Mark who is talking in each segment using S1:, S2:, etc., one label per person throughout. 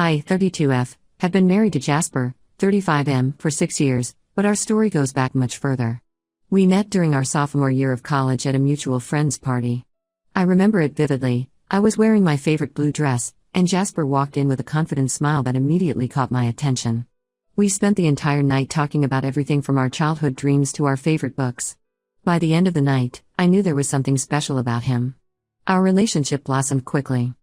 S1: I, 32F, have been married to Jasper, 35M, for 6 years, but our story goes back much further. We met during our sophomore year of college at a mutual friend's party. I remember it vividly. I was wearing my favorite blue dress, and Jasper walked in with a confident smile that immediately caught my attention. We spent the entire night talking about everything from our childhood dreams to our favorite books. By the end of the night, I knew there was something special about him. Our relationship blossomed quickly.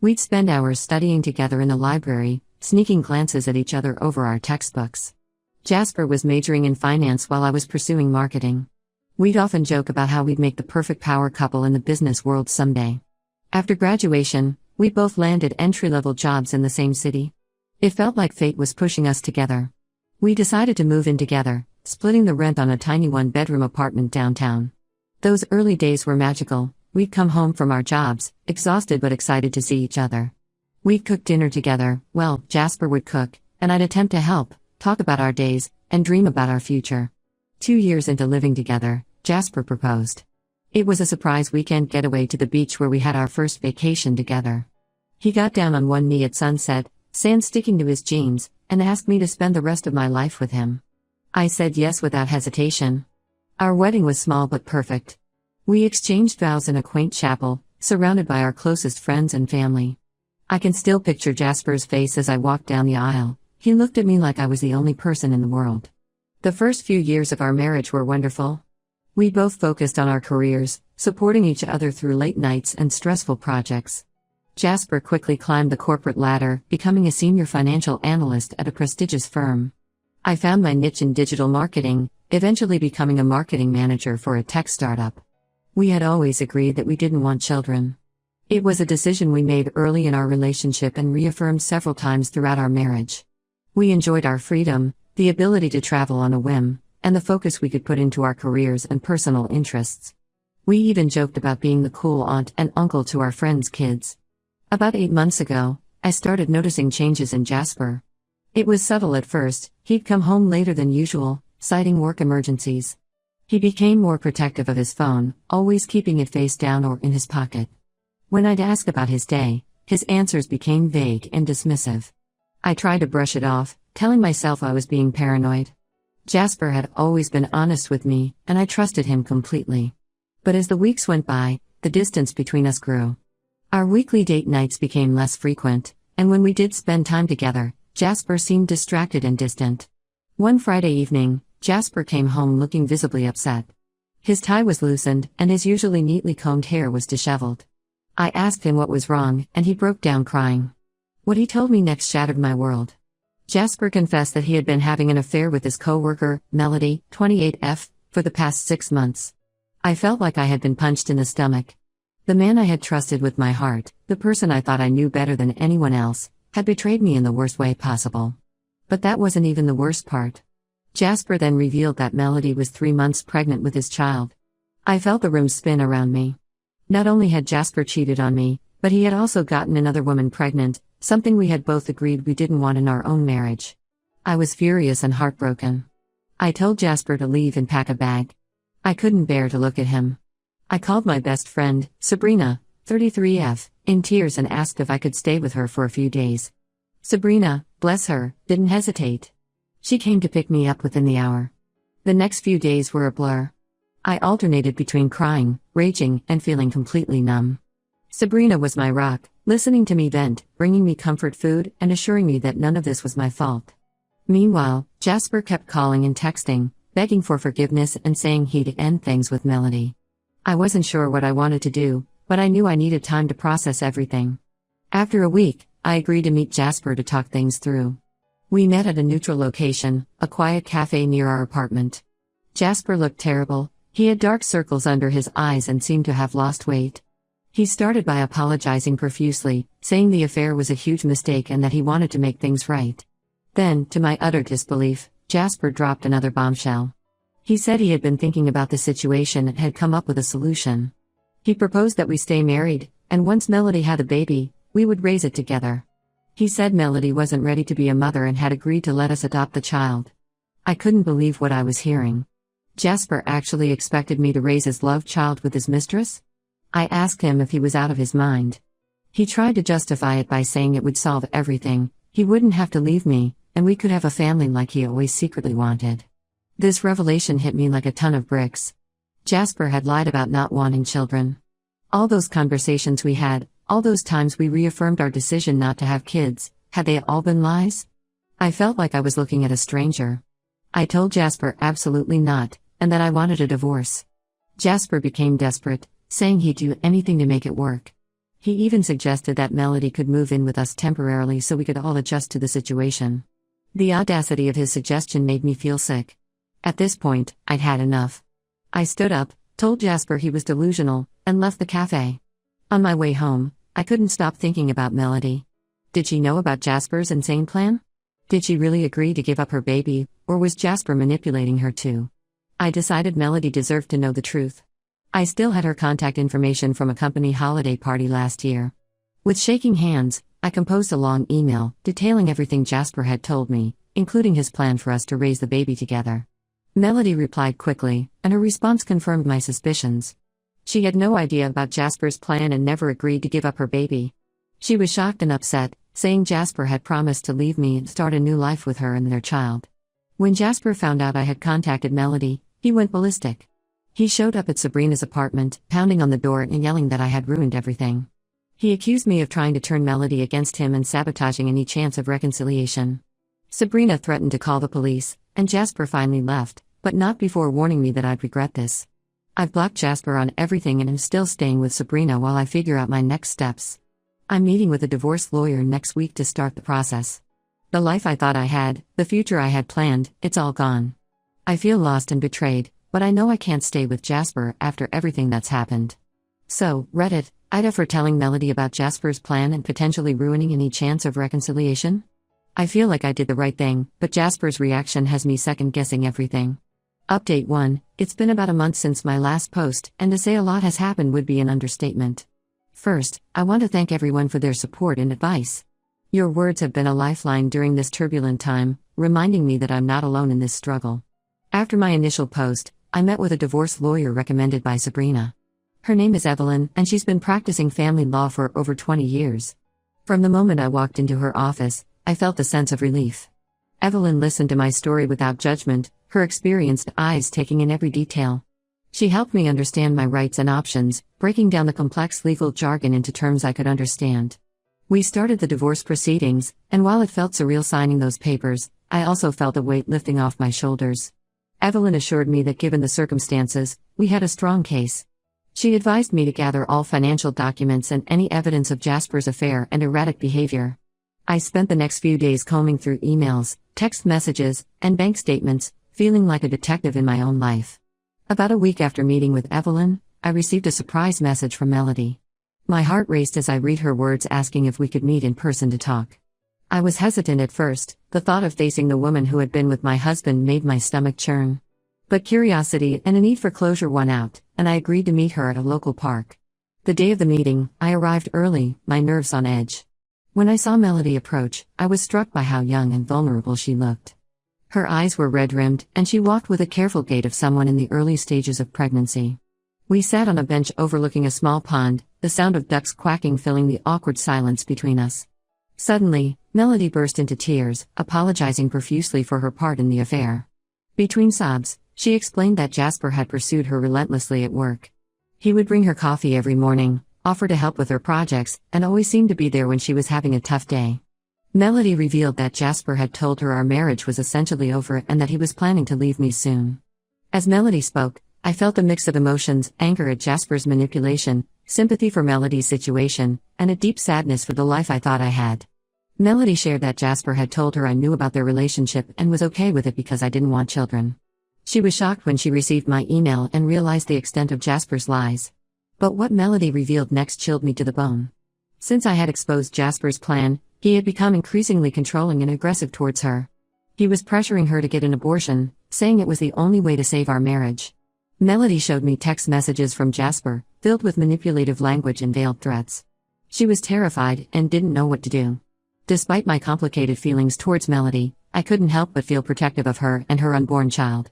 S1: We'd spend hours studying together in the library, sneaking glances at each other over our textbooks. Jasper was majoring in finance while I was pursuing marketing. We'd often joke about how we'd make the perfect power couple in the business world someday. After graduation, we both landed entry-level jobs in the same city. It felt like fate was pushing us together. We decided to move in together, splitting the rent on a tiny one-bedroom apartment downtown. Those early days were magical. We'd come home from our jobs, exhausted but excited to see each other. We'd cook dinner together. Well, Jasper would cook, and I'd attempt to help, talk about our days, and dream about our future. 2 years into living together, Jasper proposed. It was a surprise weekend getaway to the beach where we had our first vacation together. He got down on one knee at sunset, sand sticking to his jeans, and asked me to spend the rest of my life with him. I said yes without hesitation. Our wedding was small but perfect. We exchanged vows in a quaint chapel, surrounded by our closest friends and family. I can still picture Jasper's face as I walked down the aisle. He looked at me like I was the only person in the world. The first few years of our marriage were wonderful. We both focused on our careers, supporting each other through late nights and stressful projects. Jasper quickly climbed the corporate ladder, becoming a senior financial analyst at a prestigious firm. I found my niche in digital marketing, eventually becoming a marketing manager for a tech startup. We had always agreed that we didn't want children. It was a decision we made early in our relationship and reaffirmed several times throughout our marriage. We enjoyed our freedom, the ability to travel on a whim, and the focus we could put into our careers and personal interests. We even joked about being the cool aunt and uncle to our friends' kids. About 8 months ago, I started noticing changes in Jasper. It was subtle at first. He'd come home later than usual, citing work emergencies. He became more protective of his phone, always keeping it face down or in his pocket. When I'd ask about his day, his answers became vague and dismissive. I tried to brush it off, telling myself I was being paranoid. Jasper had always been honest with me, and I trusted him completely. But as the weeks went by, the distance between us grew. Our weekly date nights became less frequent, and when we did spend time together, Jasper seemed distracted and distant. One Friday evening, Jasper came home looking visibly upset. His tie was loosened, and his usually neatly combed hair was disheveled. I asked him what was wrong, and he broke down crying. What he told me next shattered my world. Jasper confessed that he had been having an affair with his coworker, Melody, 28F, for the past 6 months. I felt like I had been punched in the stomach. The man I had trusted with my heart, the person I thought I knew better than anyone else, had betrayed me in the worst way possible. But that wasn't even the worst part. Jasper then revealed that Melody was 3 months pregnant with his child. I felt the room spin around me. Not only had Jasper cheated on me, but he had also gotten another woman pregnant, something we had both agreed we didn't want in our own marriage. I was furious and heartbroken. I told Jasper to leave and pack a bag. I couldn't bear to look at him. I called my best friend, Sabrina, 33F, in tears and asked if I could stay with her for a few days. Sabrina, bless her, didn't hesitate. She came to pick me up within the hour. The next few days were a blur. I alternated between crying, raging, and feeling completely numb. Sabrina was my rock, listening to me vent, bringing me comfort food, and assuring me that none of this was my fault. Meanwhile, Jasper kept calling and texting, begging for forgiveness and saying he'd end things with Melody. I wasn't sure what I wanted to do, but I knew I needed time to process everything. After a week, I agreed to meet Jasper to talk things through. We met at a neutral location, a quiet cafe near our apartment. Jasper looked terrible. He had dark circles under his eyes and seemed to have lost weight. He started by apologizing profusely, saying the affair was a huge mistake and that he wanted to make things right. Then, to my utter disbelief, Jasper dropped another bombshell. He said he had been thinking about the situation and had come up with a solution. He proposed that we stay married, and once Melody had a baby, we would raise it together. He said Melody wasn't ready to be a mother and had agreed to let us adopt the child. I couldn't believe what I was hearing. Jasper actually expected me to raise his love child with his mistress? I asked him if he was out of his mind. He tried to justify it by saying it would solve everything. He wouldn't have to leave me, and we could have a family like he always secretly wanted. This revelation hit me like a ton of bricks. Jasper had lied about not wanting children. All those conversations we had, all those times we reaffirmed our decision not to have kids, had they all been lies? I felt like I was looking at a stranger. I told Jasper absolutely not, and that I wanted a divorce. Jasper became desperate, saying he'd do anything to make it work. He even suggested that Melody could move in with us temporarily so we could all adjust to the situation. The audacity of his suggestion made me feel sick. At this point, I'd had enough. I stood up, told Jasper he was delusional, and left the cafe. On my way home, I couldn't stop thinking about Melody. Did she know about Jasper's insane plan? Did she really agree to give up her baby, or was Jasper manipulating her too? I decided Melody deserved to know the truth. I still had her contact information from a company holiday party last year. With shaking hands, I composed a long email detailing everything Jasper had told me, including his plan for us to raise the baby together. Melody replied quickly, and her response confirmed my suspicions. She had no idea about Jasper's plan and never agreed to give up her baby. She was shocked and upset, saying Jasper had promised to leave me and start a new life with her and their child. When Jasper found out I had contacted Melody, he went ballistic. He showed up at Sabrina's apartment, pounding on the door and yelling that I had ruined everything. He accused me of trying to turn Melody against him and sabotaging any chance of reconciliation. Sabrina threatened to call the police, and Jasper finally left, but not before warning me that I'd regret this. I've blocked Jasper on everything and am still staying with Sabrina while I figure out my next steps. I'm meeting with a divorce lawyer next week to start the process. The life I thought I had, the future I had planned, it's all gone. I feel lost and betrayed, but I know I can't stay with Jasper after everything that's happened. So, Reddit, Ida for telling Melody about Jasper's plan and potentially ruining any chance of reconciliation? I feel like I did the right thing, but Jasper's reaction has me second-guessing everything. Update 1, it's been about a month since my last post, and to say a lot has happened would be an understatement. First, I want to thank everyone for their support and advice. Your words have been a lifeline during this turbulent time, reminding me that I'm not alone in this struggle. After my initial post, I met with a divorce lawyer recommended by Sabrina. Her name is Evelyn, and she's been practicing family law for over 20 years. From the moment I walked into her office, I felt a sense of relief. Evelyn listened to my story without judgment, her experienced eyes taking in every detail. She helped me understand my rights and options, breaking down the complex legal jargon into terms I could understand. We started the divorce proceedings, and while it felt surreal signing those papers, I also felt a weight lifting off my shoulders. Evelyn assured me that given the circumstances, we had a strong case. She advised me to gather all financial documents and any evidence of Jasper's affair and erratic behavior. I spent the next few days combing through emails, text messages, and bank statements, feeling like a detective in my own life. About a week after meeting with Evelyn, I received a surprise message from Melody. My heart raced as I read her words asking if we could meet in person to talk. I was hesitant at first, the thought of facing the woman who had been with my husband made my stomach churn. But curiosity and a need for closure won out, and I agreed to meet her at a local park. The day of the meeting, I arrived early, my nerves on edge. When I saw Melody approach, I was struck by how young and vulnerable she looked. Her eyes were red-rimmed, and she walked with a careful gait of someone in the early stages of pregnancy. We sat on a bench overlooking a small pond, the sound of ducks quacking filling the awkward silence between us. Suddenly, Melody burst into tears, apologizing profusely for her part in the affair. Between sobs, she explained that Jasper had pursued her relentlessly at work. He would bring her coffee every morning, offer to help with her projects, and always seemed to be there when she was having a tough day. Melody revealed that Jasper had told her our marriage was essentially over and that he was planning to leave me soon. As Melody spoke, I felt a mix of emotions, anger at Jasper's manipulation, sympathy for Melody's situation, and a deep sadness for the life I thought I had. Melody shared that Jasper had told her I knew about their relationship and was okay with it because I didn't want children. She was shocked when she received my email and realized the extent of Jasper's lies. But what Melody revealed next chilled me to the bone. Since I had exposed Jasper's plan, he had become increasingly controlling and aggressive towards her. He was pressuring her to get an abortion, saying it was the only way to save our marriage. Melody showed me text messages from Jasper, filled with manipulative language and veiled threats. She was terrified and didn't know what to do. Despite my complicated feelings towards Melody, I couldn't help but feel protective of her and her unborn child.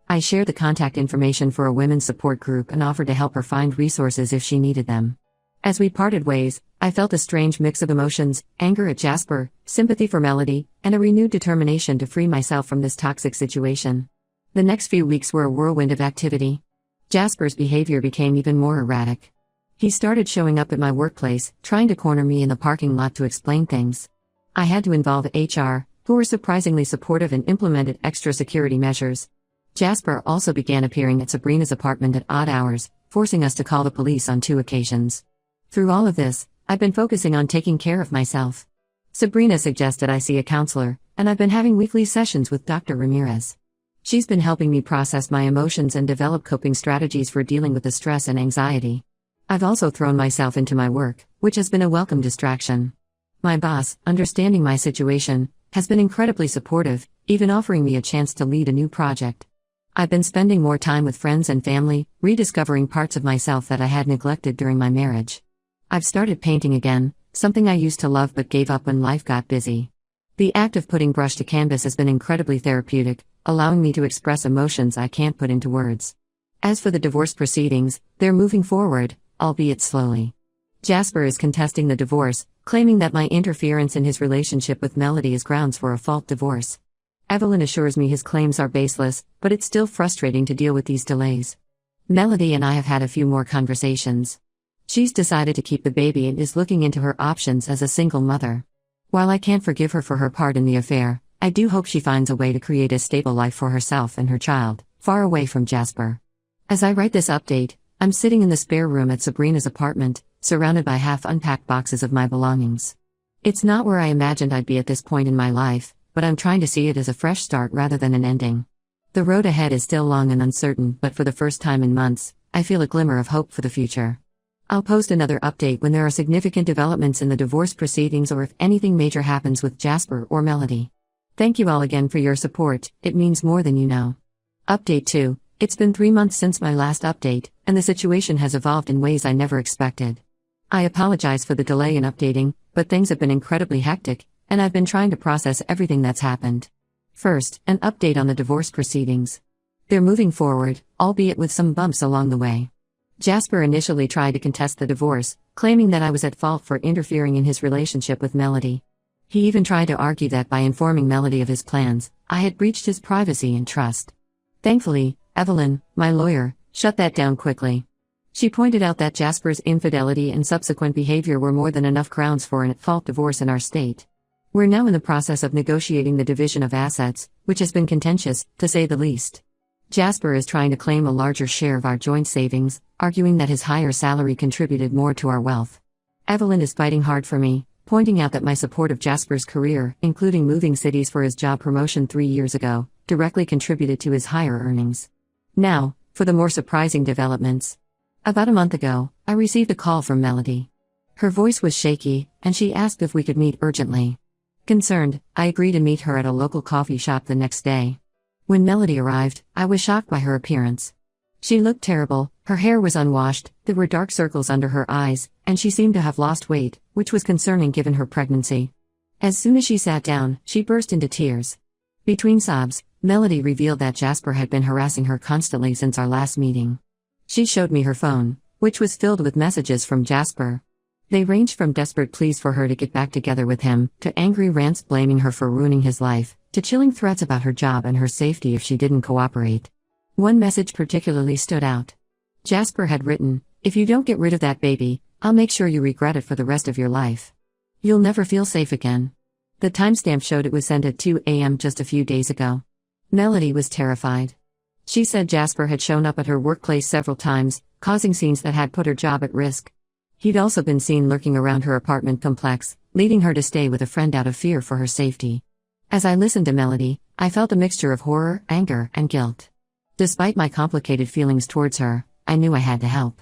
S1: I shared the contact information for a women's support group and offered to help her find resources if she needed them. As we parted ways, I felt a strange mix of emotions: anger at Jasper, sympathy for Melody, and a renewed determination to free myself from this toxic situation. The next few weeks were a whirlwind of activity. Jasper's behavior became even more erratic. He started showing up at my workplace, trying to corner me in the parking lot to explain things. I had to involve HR, who were surprisingly supportive and implemented extra security measures. Jasper also began appearing at Sabrina's apartment at odd hours, forcing us to call the police on 2 occasions. Through all of this, I've been focusing on taking care of myself. Sabrina suggested I see a counselor, and I've been having weekly sessions with Dr. Ramirez. She's been helping me process my emotions and develop coping strategies for dealing with the stress and anxiety. I've also thrown myself into my work, which has been a welcome distraction. My boss, understanding my situation, has been incredibly supportive, even offering me a chance to lead a new project. I've been spending more time with friends and family, rediscovering parts of myself that I had neglected during my marriage. I've started painting again, something I used to love but gave up when life got busy. The act of putting brush to canvas has been incredibly therapeutic, allowing me to express emotions I can't put into words. As for the divorce proceedings, they're moving forward, albeit slowly. Jasper is contesting the divorce, claiming that my interference in his relationship with Melody is grounds for a fault divorce. Evelyn assures me his claims are baseless, but it's still frustrating to deal with these delays. Melody and I have had a few more conversations. She's decided to keep the baby and is looking into her options as a single mother. While I can't forgive her for her part in the affair, I do hope she finds a way to create a stable life for herself and her child, far away from Jasper. As I write this update, I'm sitting in the spare room at Sabrina's apartment, surrounded by half-unpacked boxes of my belongings. It's not where I imagined I'd be at this point in my life, but I'm trying to see it as a fresh start rather than an ending. The road ahead is still long and uncertain, but for the first time in months, I feel a glimmer of hope for the future. I'll post another update when there are significant developments in the divorce proceedings or if anything major happens with Jasper or Melody. Thank you all again for your support, it means more than you know. Update 2. It's been 3 months since my last update, and the situation has evolved in ways I never expected. I apologize for the delay in updating, but things have been incredibly hectic, and I've been trying to process everything that's happened. First, an update on the divorce proceedings. They're moving forward, albeit with some bumps along the way. Jasper initially tried to contest the divorce, claiming that I was at fault for interfering in his relationship with Melody. He even tried to argue that by informing Melody of his plans, I had breached his privacy and trust. Thankfully, Evelyn, my lawyer, shut that down quickly. She pointed out that Jasper's infidelity and subsequent behavior were more than enough grounds for an at-fault divorce in our state. We're now in the process of negotiating the division of assets, which has been contentious, to say the least. Jasper is trying to claim a larger share of our joint savings, arguing that his higher salary contributed more to our wealth. Evelyn is fighting hard for me, pointing out that my support of Jasper's career, including moving cities for his job promotion 3 years ago, directly contributed to his higher earnings. Now, for the more surprising developments. About a month ago, I received a call from Melody. Her voice was shaky, and she asked if we could meet urgently. Concerned, I agreed to meet her at a local coffee shop the next day. When Melody arrived, I was shocked by her appearance. She looked terrible, her hair was unwashed, there were dark circles under her eyes, and she seemed to have lost weight, which was concerning given her pregnancy. As soon as she sat down, she burst into tears. Between sobs, Melody revealed that Jasper had been harassing her constantly since our last meeting. She showed me her phone, which was filled with messages from Jasper. They ranged from desperate pleas for her to get back together with him, to angry rants blaming her for ruining his life, to chilling threats about her job and her safety if she didn't cooperate. One message particularly stood out. Jasper had written, "If you don't get rid of that baby, I'll make sure you regret it for the rest of your life. You'll never feel safe again." The timestamp showed it was sent at 2 a.m. just a few days ago. Melody was terrified. She said Jasper had shown up at her workplace several times, causing scenes that had put her job at risk. He'd also been seen lurking around her apartment complex, leading her to stay with a friend out of fear for her safety. As I listened to Melody, I felt a mixture of horror, anger, and guilt. Despite my complicated feelings towards her, I knew I had to help.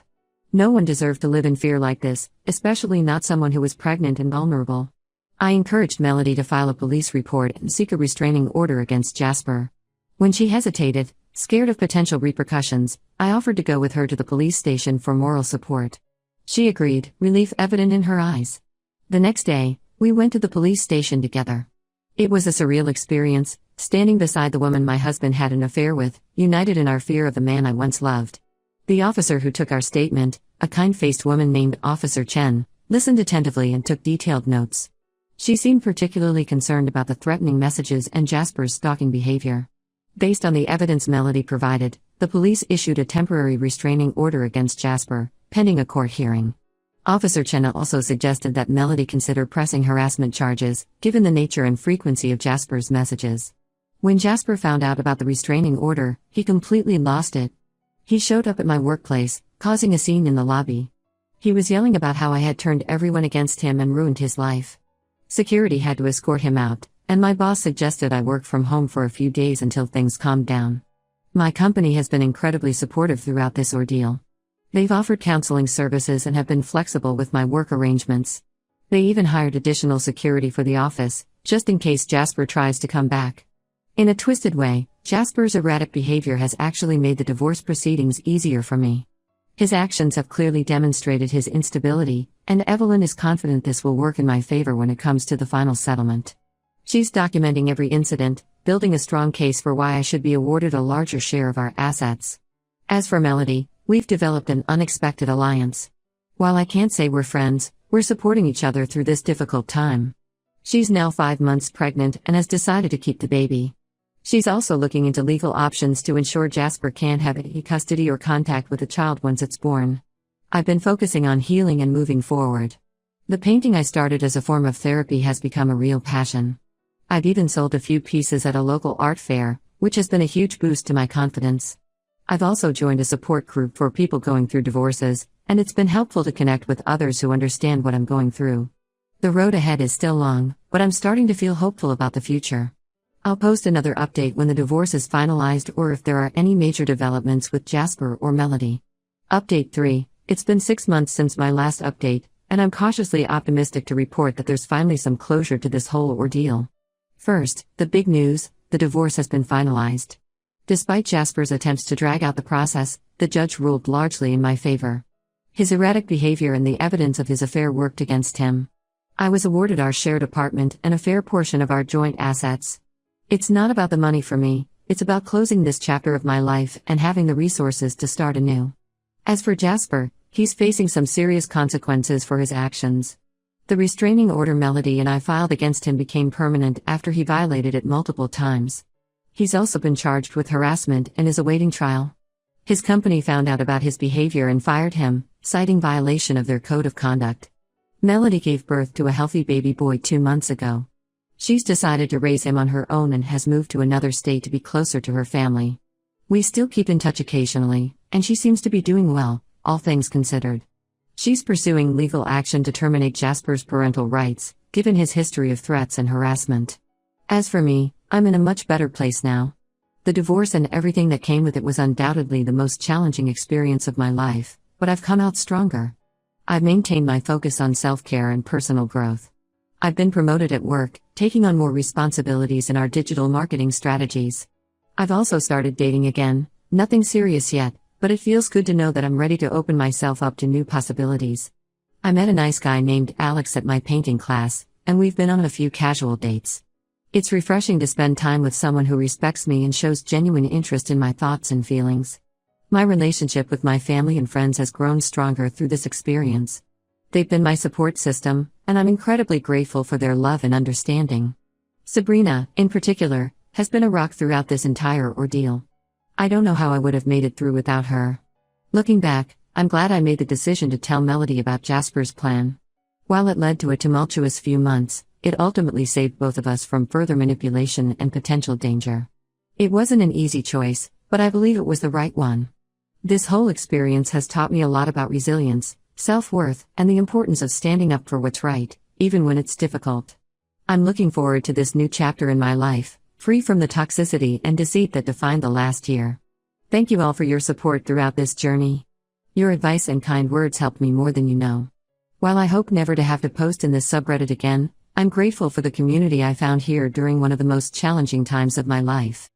S1: No one deserved to live in fear like this, especially not someone who was pregnant and vulnerable. I encouraged Melody to file a police report and seek a restraining order against Jasper. When she hesitated, scared of potential repercussions, I offered to go with her to the police station for moral support. She agreed, relief evident in her eyes. The next day, we went to the police station together. It was a surreal experience, standing beside the woman my husband had an affair with, united in our fear of the man I once loved. The officer who took our statement, a kind-faced woman named Officer Chen, listened attentively and took detailed notes. She seemed particularly concerned about the threatening messages and Jasper's stalking behavior. Based on the evidence Melody provided, the police issued a temporary restraining order against Jasper, pending a court hearing. Officer Chenna also suggested that Melody consider pressing harassment charges, given the nature and frequency of Jasper's messages. When Jasper found out about the restraining order, he completely lost it. He showed up at my workplace, causing a scene in the lobby. He was yelling about how I had turned everyone against him and ruined his life. Security had to escort him out, and my boss suggested I work from home for a few days until things calmed down. My company has been incredibly supportive throughout this ordeal. They've offered counseling services and have been flexible with my work arrangements. They even hired additional security for the office, just in case Jasper tries to come back. In a twisted way, Jasper's erratic behavior has actually made the divorce proceedings easier for me. His actions have clearly demonstrated his instability, and Evelyn is confident this will work in my favor when it comes to the final settlement. She's documenting every incident, building a strong case for why I should be awarded a larger share of our assets. As for Melody, we've developed an unexpected alliance. While I can't say we're friends, we're supporting each other through this difficult time. She's now 5 months pregnant and has decided to keep the baby. She's also looking into legal options to ensure Jasper can't have any custody or contact with the child once it's born. I've been focusing on healing and moving forward. The painting I started as a form of therapy has become a real passion. I've even sold a few pieces at a local art fair, which has been a huge boost to my confidence. I've also joined a support group for people going through divorces, and it's been helpful to connect with others who understand what I'm going through. The road ahead is still long, but I'm starting to feel hopeful about the future. I'll post another update when the divorce is finalized or if there are any major developments with Jasper or Melody. Update 3. It's been 6 months since my last update, and I'm cautiously optimistic to report that there's finally some closure to this whole ordeal. First, the big news: the divorce has been finalized. Despite Jasper's attempts to drag out the process, the judge ruled largely in my favor. His erratic behavior and the evidence of his affair worked against him. I was awarded our shared apartment and a fair portion of our joint assets. It's not about the money for me, it's about closing this chapter of my life and having the resources to start anew. As for Jasper, he's facing some serious consequences for his actions. The restraining order Melody and I filed against him became permanent after he violated it multiple times. He's also been charged with harassment and is awaiting trial. His company found out about his behavior and fired him, citing violation of their code of conduct. Melody gave birth to a healthy baby boy 2 months ago. She's decided to raise him on her own and has moved to another state to be closer to her family. We still keep in touch occasionally, and she seems to be doing well, all things considered. She's pursuing legal action to terminate Jasper's parental rights, given his history of threats and harassment. As for me, I'm in a much better place now. The divorce and everything that came with it was undoubtedly the most challenging experience of my life, but I've come out stronger. I've maintained my focus on self-care and personal growth. I've been promoted at work, taking on more responsibilities in our digital marketing strategies. I've also started dating again, nothing serious yet, but it feels good to know that I'm ready to open myself up to new possibilities. I met a nice guy named Alex at my painting class, and we've been on a few casual dates. It's refreshing to spend time with someone who respects me and shows genuine interest in my thoughts and feelings. My relationship with my family and friends has grown stronger through this experience. They've been my support system, and I'm incredibly grateful for their love and understanding. Sabrina, in particular, has been a rock throughout this entire ordeal. I don't know how I would have made it through without her. Looking back, I'm glad I made the decision to tell Melody about Jasper's plan. While it led to a tumultuous few months, it ultimately saved both of us from further manipulation and potential danger. It wasn't an easy choice, but I believe it was the right one. This whole experience has taught me a lot about resilience, self-worth, and the importance of standing up for what's right, even when it's difficult. I'm looking forward to this new chapter in my life, free from the toxicity and deceit that defined the last year. Thank you all for your support throughout this journey. Your advice and kind words helped me more than you know. While I hope never to have to post in this subreddit again, I'm grateful for the community I found here during one of the most challenging times of my life.